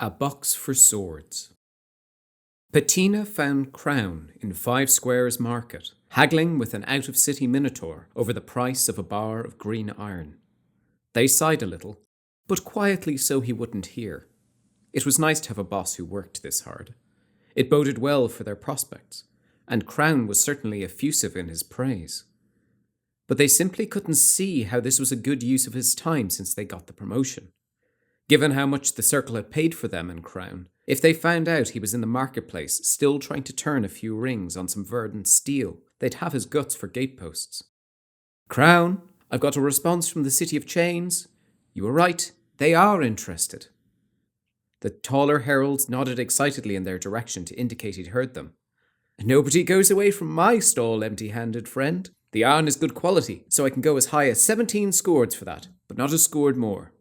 A box for swords. Patina found Crown in 5 Squares Market, haggling with an out-of-city minotaur over the price of a bar of green iron. They sighed a little, but quietly so he wouldn't hear. It was nice to have a boss who worked this hard. It boded well for their prospects, and Crown was certainly effusive in his praise. But they simply couldn't see how this was a good use of his time since they got the promotion. Given how much the Circle had paid for them and Crown, if they found out he was in the marketplace still trying to turn a few rings on some verdant steel, they'd have his guts for gateposts. "Crown, I've got a response from the City of Chains. You were right, they are interested." The taller heralds nodded excitedly in their direction to indicate he'd heard them. "Nobody goes away from my stall empty-handed, friend. The iron is good quality, so I can go as high as 17 scourds for that, but not a scourd more."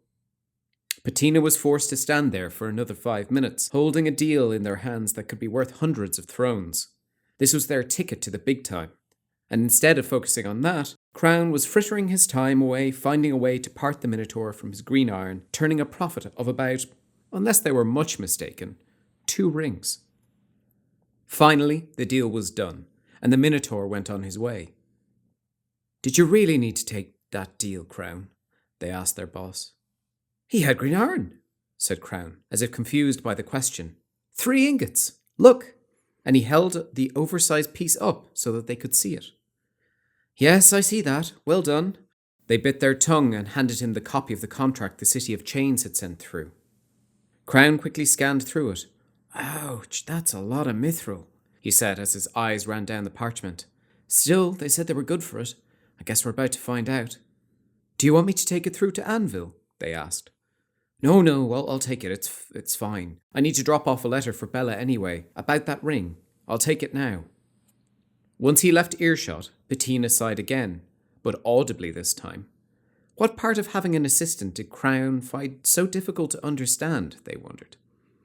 Patina was forced to stand there for another 5 minutes, holding a deal in their hands that could be worth hundreds of thrones. This was their ticket to the big time, and instead of focusing on that, Crown was frittering his time away finding a way to part the Minotaur from his green iron, turning a profit of about, unless they were much mistaken, 2 rings. Finally, the deal was done, and the Minotaur went on his way. "Did you really need to take that deal, Crown?" they asked their boss. "He had green iron," said Crown, as if confused by the question. 3 ingots! Look! And he held the oversized piece up so that they could see it. "Yes, I see that. Well done." They bit their tongue and handed him the copy of the contract the City of Chains had sent through. Crown quickly scanned through it. "Ouch, that's a lot of mithril," he said as his eyes ran down the parchment. "Still, they said they were good for it. I guess we're about to find out." "Do you want me to take it through to Anvil?" they asked. No, I'll take it. It's fine. I need to drop off a letter for Bella anyway, about that ring. I'll take it now." Once he left earshot, Patina sighed again, but audibly this time. What part of having an assistant did Crown find so difficult to understand, they wondered.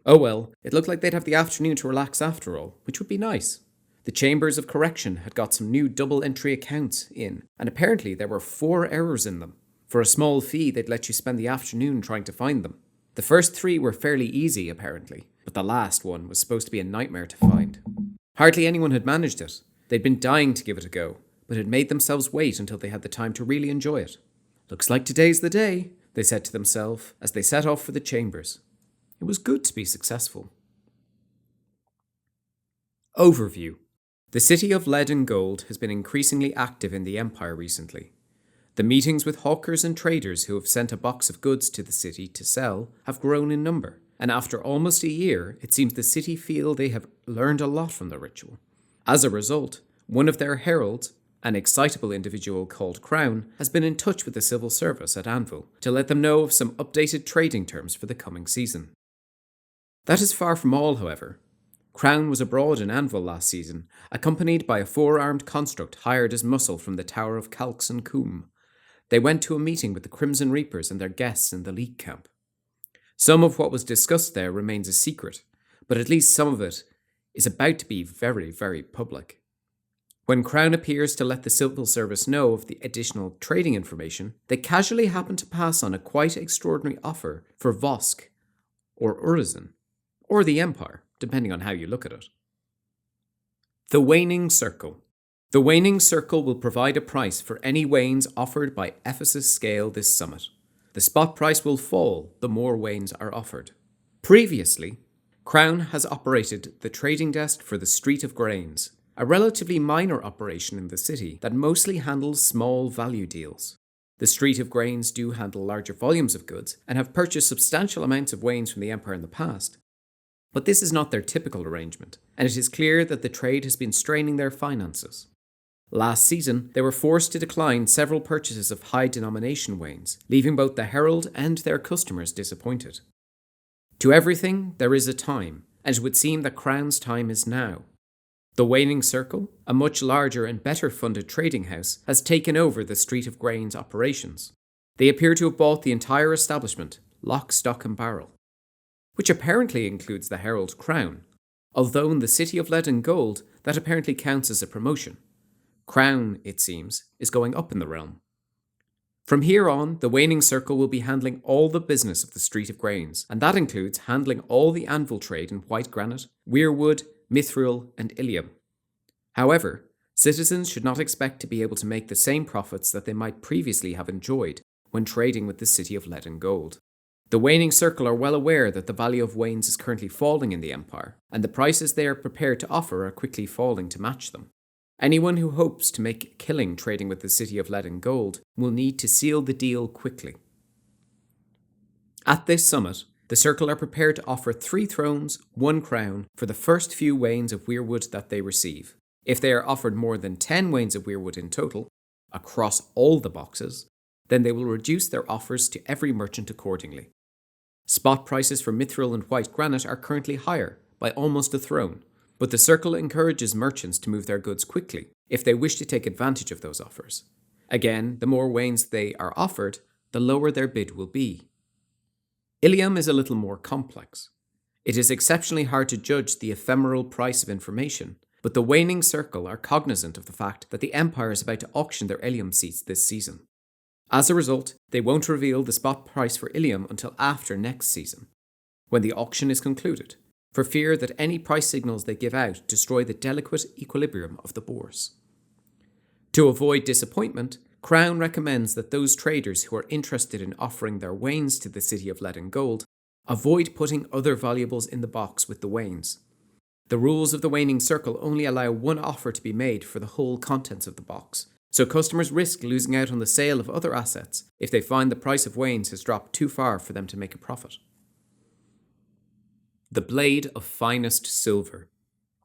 Oh well, it looked like they'd have the afternoon to relax after all, which would be nice. The Chambers of Correction had got some new double-entry accounts in, and apparently there were 4 errors in them. For a small fee, they'd let you spend the afternoon trying to find them. The first 3 were fairly easy, apparently, but the last one was supposed to be a nightmare to find. Hardly anyone had managed it. They'd been dying to give it a go, but had made themselves wait until they had the time to really enjoy it. "Looks like today's the day," they said to themselves as they set off for the Chambers. It was good to be successful. Overview. The City of Lead and Gold has been increasingly active in the Empire recently. The meetings with hawkers and traders who have sent a box of goods to the city to sell have grown in number, and after almost a year, it seems the city feel they have learned a lot from the ritual. As a result, one of their heralds, an excitable individual called Crown, has been in touch with the civil service at Anvil to let them know of some updated trading terms for the coming season. That is far from all, however. Crown was abroad in Anvil last season, accompanied by a 4-armed construct hired as muscle from the Tower of Calx and Coombe. They went to a meeting with the Crimson Reapers and their guests in the League camp. Some of what was discussed there remains a secret, but at least some of it is about to be very, very public. When Crown appears to let the civil service know of the additional trading information, they casually happen to pass on a quite extraordinary offer for Vosk, or Urizen, or the Empire, depending on how you look at it. The Waning Circle. The Waning Circle will provide a price for any wains offered by Ephesus scale this summit. The spot price will fall the more wains are offered. Previously, Crown has operated the trading desk for the Street of Grains, a relatively minor operation in the city that mostly handles small value deals. The Street of Grains do handle larger volumes of goods and have purchased substantial amounts of wains from the Empire in the past. But this is not their typical arrangement, and it is clear that the trade has been straining their finances. Last season, they were forced to decline several purchases of high-denomination wains, leaving both the herald and their customers disappointed. To everything, there is a time, and it would seem that Crown's time is now. The Waning Circle, a much larger and better-funded trading house, has taken over the Street of Grains operations. They appear to have bought the entire establishment, lock, stock and barrel, which apparently includes the herald Crown, although in the City of Lead and Gold, that apparently counts as a promotion. Crown, it seems, is going up in the realm. From here on, the Waning Circle will be handling all the business of the Street of Grains, and that includes handling all the anvil trade in white granite, weirwood, mithril, and ilium. However, citizens should not expect to be able to make the same profits that they might previously have enjoyed when trading with the City of Lead and Gold. The Waning Circle are well aware that the value of wains is currently falling in the Empire, and the prices they are prepared to offer are quickly falling to match them. Anyone who hopes to make a killing trading with the City of Lead and Gold will need to seal the deal quickly. At this summit, the Circle are prepared to offer 3 thrones, 1 crown for the first few wains of weirwood that they receive. If they are offered more than 10 wains of weirwood in total, across all the boxes, then they will reduce their offers to every merchant accordingly. Spot prices for mithril and white granite are currently higher, by almost a throne, but the Circle encourages merchants to move their goods quickly if they wish to take advantage of those offers. Again, the more wains they are offered, the lower their bid will be. Ilium is a little more complex. It is exceptionally hard to judge the ephemeral price of information, but the Waning Circle are cognizant of the fact that the Empire is about to auction their ilium seats this season. As a result, they won't reveal the spot price for ilium until after next season, when the auction is concluded, for fear that any price signals they give out destroy the delicate equilibrium of the bourse. To avoid disappointment, Crown recommends that those traders who are interested in offering their wains to the City of Lead and Gold avoid putting other valuables in the box with the wains. The rules of the Waning Circle only allow one offer to be made for the whole contents of the box, so customers risk losing out on the sale of other assets if they find the price of wains has dropped too far for them to make a profit. The Blade of Finest Silver.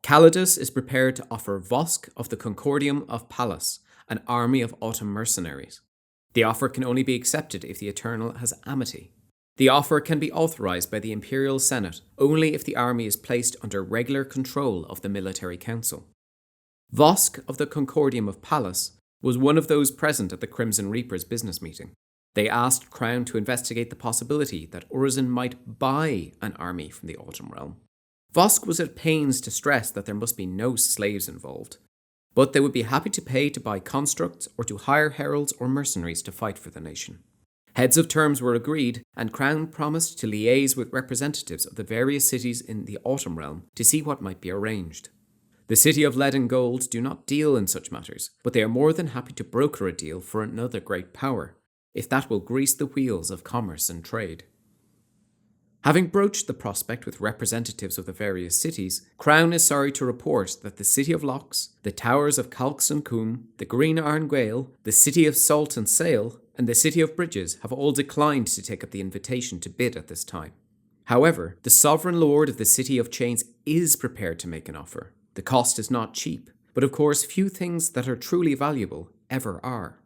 Calidus is prepared to offer Vosk of the Concordium of Pallas, an army of autumn mercenaries. The offer can only be accepted if the Eternal has amity. The offer can be authorized by the Imperial Senate only if the army is placed under regular control of the military council. Vosk of the Concordium of Pallas was one of those present at the Crimson Reapers business meeting. They asked Crown to investigate the possibility that Urizen might buy an army from the Autumn Realm. Vosk was at pains to stress that there must be no slaves involved, but they would be happy to pay to buy constructs or to hire heralds or mercenaries to fight for the nation. Heads of terms were agreed, and Crown promised to liaise with representatives of the various cities in the Autumn Realm to see what might be arranged. The City of Lead and Gold do not deal in such matters, but they are more than happy to broker a deal for another great power, if that will grease the wheels of commerce and trade. Having broached the prospect with representatives of the various cities, Crown is sorry to report that the City of Locks, the Towers of Calx and Coombe, the Green Iron Gael, the City of Salt and Sail, and the City of Bridges have all declined to take up the invitation to bid at this time. However, the Sovereign Lord of the City of Chains is prepared to make an offer. The cost is not cheap, but of course few things that are truly valuable ever are.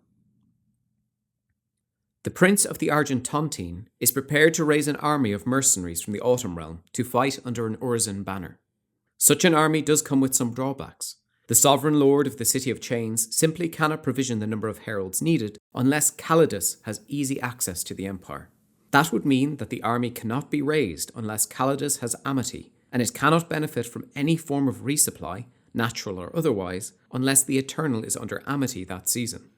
The Prince of the Argentontine is prepared to raise an army of mercenaries from the Autumn Realm to fight under an Urizen banner. Such an army does come with some drawbacks. The Sovereign Lord of the City of Chains simply cannot provision the number of heralds needed unless Calidus has easy access to the Empire. That would mean that the army cannot be raised unless Calidus has amity, and it cannot benefit from any form of resupply, natural or otherwise, unless the Eternal is under amity that season.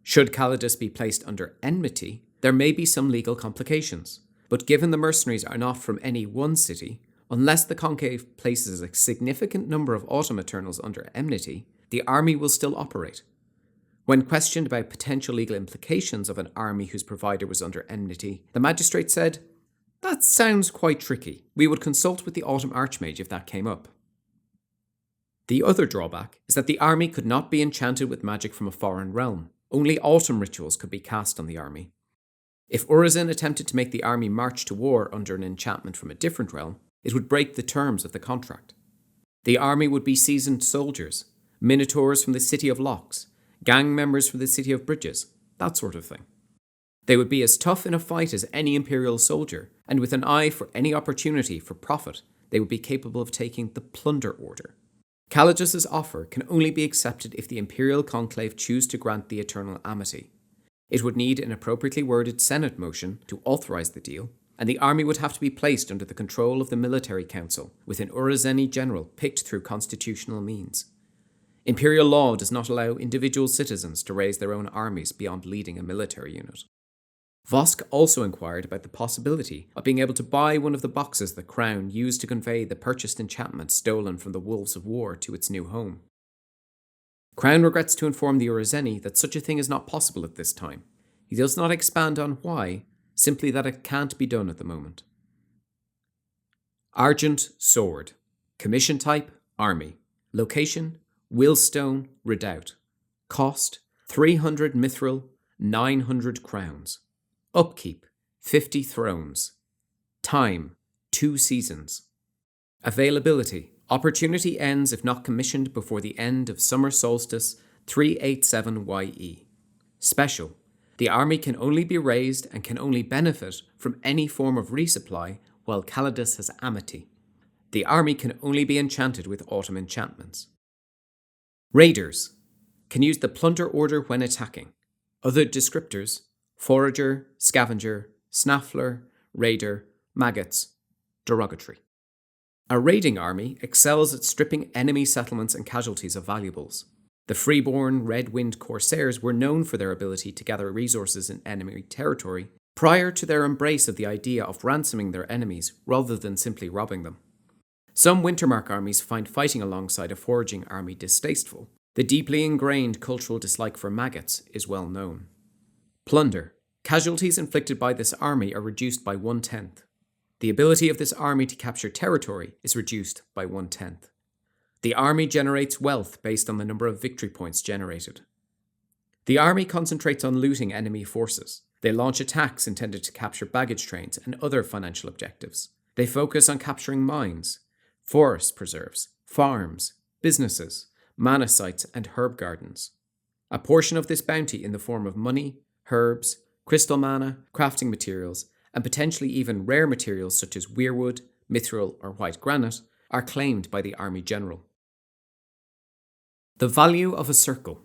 Should Calidus be placed under enmity, there may be some legal complications, but given the mercenaries are not from any one city, unless the Conclave places a significant number of Autumn Eternals under enmity, the army will still operate. When questioned about potential legal implications of an army whose provider was under enmity, the magistrate said, "That sounds quite tricky. We would consult with the Autumn Archmage if that came up." The other drawback is that the army could not be enchanted with magic from a foreign realm. Only autumn rituals could be cast on the army. If Urizen attempted to make the army march to war under an enchantment from a different realm, it would break the terms of the contract. The army would be seasoned soldiers, minotaurs from the City of Locks, gang members from the City of Bridges, that sort of thing. They would be as tough in a fight as any Imperial soldier, and with an eye for any opportunity for profit, they would be capable of taking the plunder order. Calidus's offer can only be accepted if the Imperial Conclave choose to grant the Eternal amity. It would need an appropriately worded Senate motion to authorize the deal, and the army would have to be placed under the control of the Military Council, with an Urizeni general picked through constitutional means. Imperial law does not allow individual citizens to raise their own armies beyond leading a military unit. Vosk also inquired about the possibility of being able to buy one of the boxes the Crown used to convey the purchased enchantment stolen from the Wolves of War to its new home. Crown regrets to inform the Urizeni that such a thing is not possible at this time. He does not expand on why, simply that it can't be done at the moment. Argent Sword. Commission type, Army. Location, Willstone, Redoubt. Cost, 300 mithril, 900 crowns. Upkeep, 50 thrones. Time, 2 seasons. Availability. Opportunity ends if not commissioned before the end of summer solstice 387 YE. Special. The army can only be raised and can only benefit from any form of resupply while Calidus has amity. The army can only be enchanted with autumn enchantments. Raiders. Can use the plunder order when attacking. Other descriptors: forager, scavenger, snaffler, raider, maggots. Derogatory. A raiding army excels at stripping enemy settlements and casualties of valuables. The freeborn Red Wind Corsairs were known for their ability to gather resources in enemy territory prior to their embrace of the idea of ransoming their enemies rather than simply robbing them. Some Wintermark armies find fighting alongside a foraging army distasteful. The deeply ingrained cultural dislike for maggots is well known. Plunder. Casualties inflicted by this army are reduced by 1/10. The ability of this army to capture territory is reduced by 1/10. The army generates wealth based on the number of victory points generated. The army concentrates on looting enemy forces. They launch attacks intended to capture baggage trains and other financial objectives. They focus on capturing mines, forest preserves, farms, businesses, mana sites, and herb gardens. A portion of this bounty in the form of money, herbs, crystal mana, crafting materials, and potentially even rare materials such as weirwood, mithril, or white granite are claimed by the army general. The value of a circle.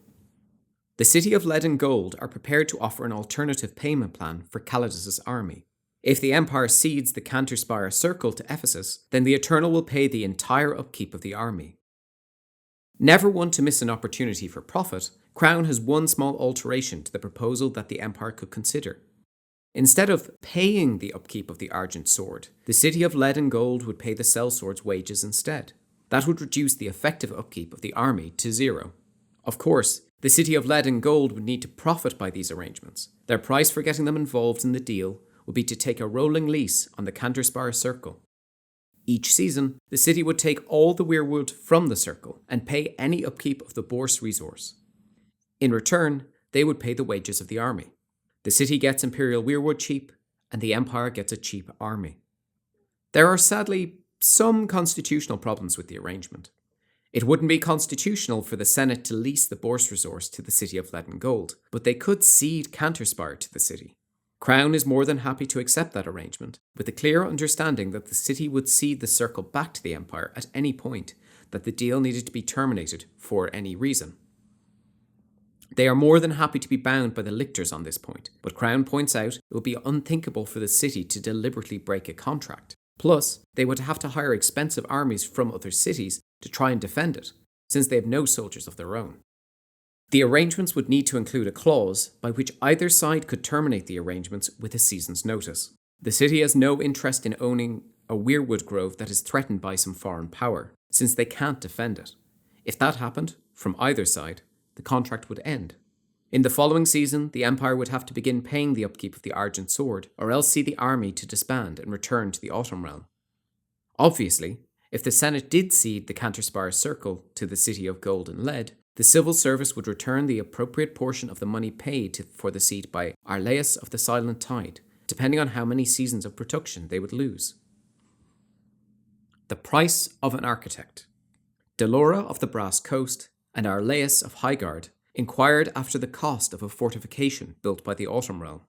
The City of Lead and Gold are prepared to offer an alternative payment plan for Calidus' army. If the Empire cedes the Canterspire Circle to Ephesus, then the Eternal will pay the entire upkeep of the army. Never one to miss an opportunity for profit, Crown has one small alteration to the proposal that the Empire could consider. Instead of paying the upkeep of the Argent Sword, the City of Lead and Gold would pay the sellsword's wages instead. That would reduce the effective upkeep of the army to 0. Of course, the City of Lead and Gold would need to profit by these arrangements. Their price for getting them involved in the deal would be to take a rolling lease on the Canterspire Circle. Each season, the city would take all the weirwood from the circle and pay any upkeep of the Bourse resource. In return, they would pay the wages of the army. The city gets Imperial weirwood cheap, and the Empire gets a cheap army. There are sadly some constitutional problems with the arrangement. It wouldn't be constitutional for the Senate to lease the Bourse resource to the City of Lead and Gold, but they could cede Canterspire to the city. Crown is more than happy to accept that arrangement, with the clear understanding that the city would cede the circle back to the Empire at any point that the deal needed to be terminated for any reason. They are more than happy to be bound by the lictors on this point, but Crown points out it would be unthinkable for the city to deliberately break a contract. Plus, they would have to hire expensive armies from other cities to try and defend it, since they have no soldiers of their own. The arrangements would need to include a clause by which either side could terminate the arrangements with a season's notice. The city has no interest in owning a weirwood grove that is threatened by some foreign power, since they can't defend it. If that happened, from either side, the contract would end. In the following season, the Empire would have to begin paying the upkeep of the Argent Sword, or else see the army to disband and return to the Autumn Realm. Obviously, if the Senate did cede the Canterspire Circle to the City of Gold and Lead, the civil service would return the appropriate portion of the money paid for the seat by Arlaeus of the Silent Tide, depending on how many seasons of production they would lose. The price of an architect. Delora of the Brass Coast and Arlaeus of Highgard inquired after the cost of a fortification built by the Autumn Realm.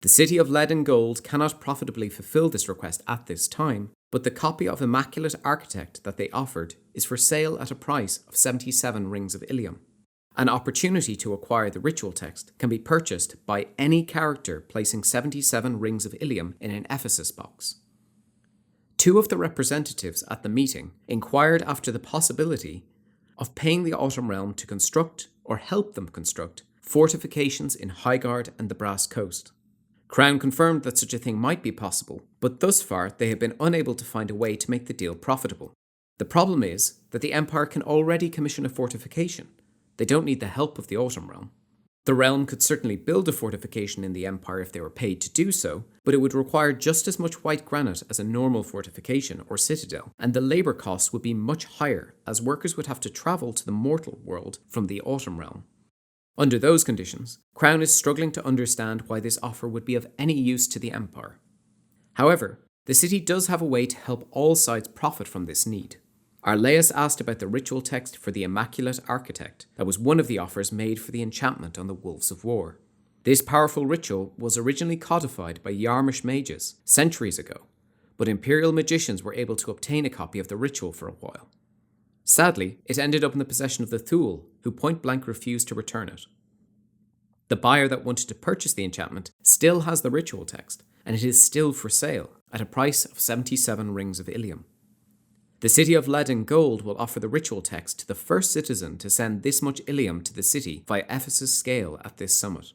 The City of Lead and Gold cannot profitably fulfill this request at this time, but the copy of Immaculate Architect that they offered is for sale at a price of 77 rings of Ilium. An opportunity to acquire the ritual text can be purchased by any character placing 77 rings of Ilium in an Ephesus box. 2 of the representatives at the meeting inquired after the possibility of paying the Autumn Realm to construct, or help them construct, fortifications in Highguard and the Brass Coast. Crown confirmed that such a thing might be possible, but thus far they have been unable to find a way to make the deal profitable. The problem is that the Empire can already commission a fortification. They don't need the help of the Autumn Realm. The realm could certainly build a fortification in the Empire if they were paid to do so, but it would require just as much white granite as a normal fortification or citadel, and the labour costs would be much higher, as workers would have to travel to the mortal world from the Autumn Realm. Under those conditions, Crown is struggling to understand why this offer would be of any use to the Empire. However, the city does have a way to help all sides profit from this need. Arleus asked about the ritual text for the Immaculate Architect that was one of the offers made for the enchantment on the Wolves of War. This powerful ritual was originally codified by Yarmish mages centuries ago, but Imperial magicians were able to obtain a copy of the ritual for a while. Sadly, it ended up in the possession of the Thule, who point-blank refused to return it. The buyer that wanted to purchase the enchantment still has the ritual text, and it is still for sale, at a price of 77 rings of Ilium. The city of lead and gold will offer the ritual text to the first citizen to send this much Ilium to the city via Ephesus scale at this summit.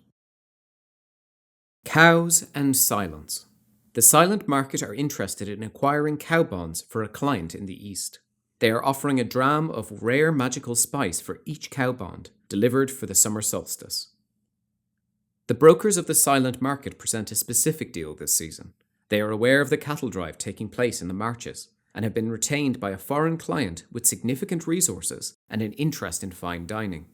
Cows and silence. The silent market are interested in acquiring cow bonds for a client in the east. They are offering a dram of rare magical spice for each cow bond, delivered for the summer solstice. The brokers of the silent market present a specific deal this season. They are aware of the cattle drive taking place in the marches, and have been retained by a foreign client with significant resources and an interest in fine dining.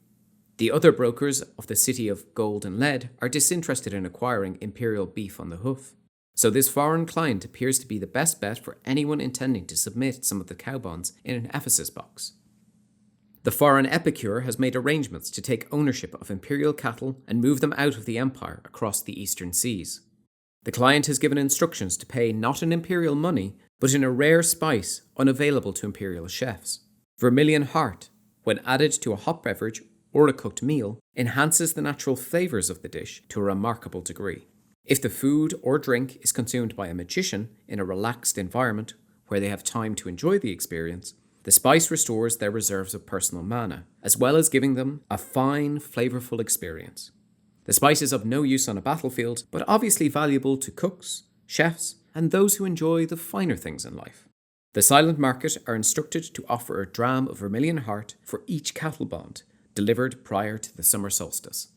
The other brokers of the city of gold and lead are disinterested in acquiring imperial beef on the hoof, so this foreign client appears to be the best bet for anyone intending to submit some of the cow bonds in an Ephesus box. The foreign epicure has made arrangements to take ownership of imperial cattle and move them out of the empire across the eastern seas. The client has given instructions to pay not in imperial money, but in a rare spice unavailable to imperial chefs. Vermilion heart, when added to a hot beverage or a cooked meal, enhances the natural flavours of the dish to a remarkable degree. If the food or drink is consumed by a magician in a relaxed environment where they have time to enjoy the experience, the spice restores their reserves of personal mana, as well as giving them a fine, flavourful experience. The spice is of no use on a battlefield, but obviously valuable to cooks, chefs, and those who enjoy the finer things in life. The silent market are instructed to offer a dram of vermilion heart for each cattle bond, delivered prior to the summer solstice.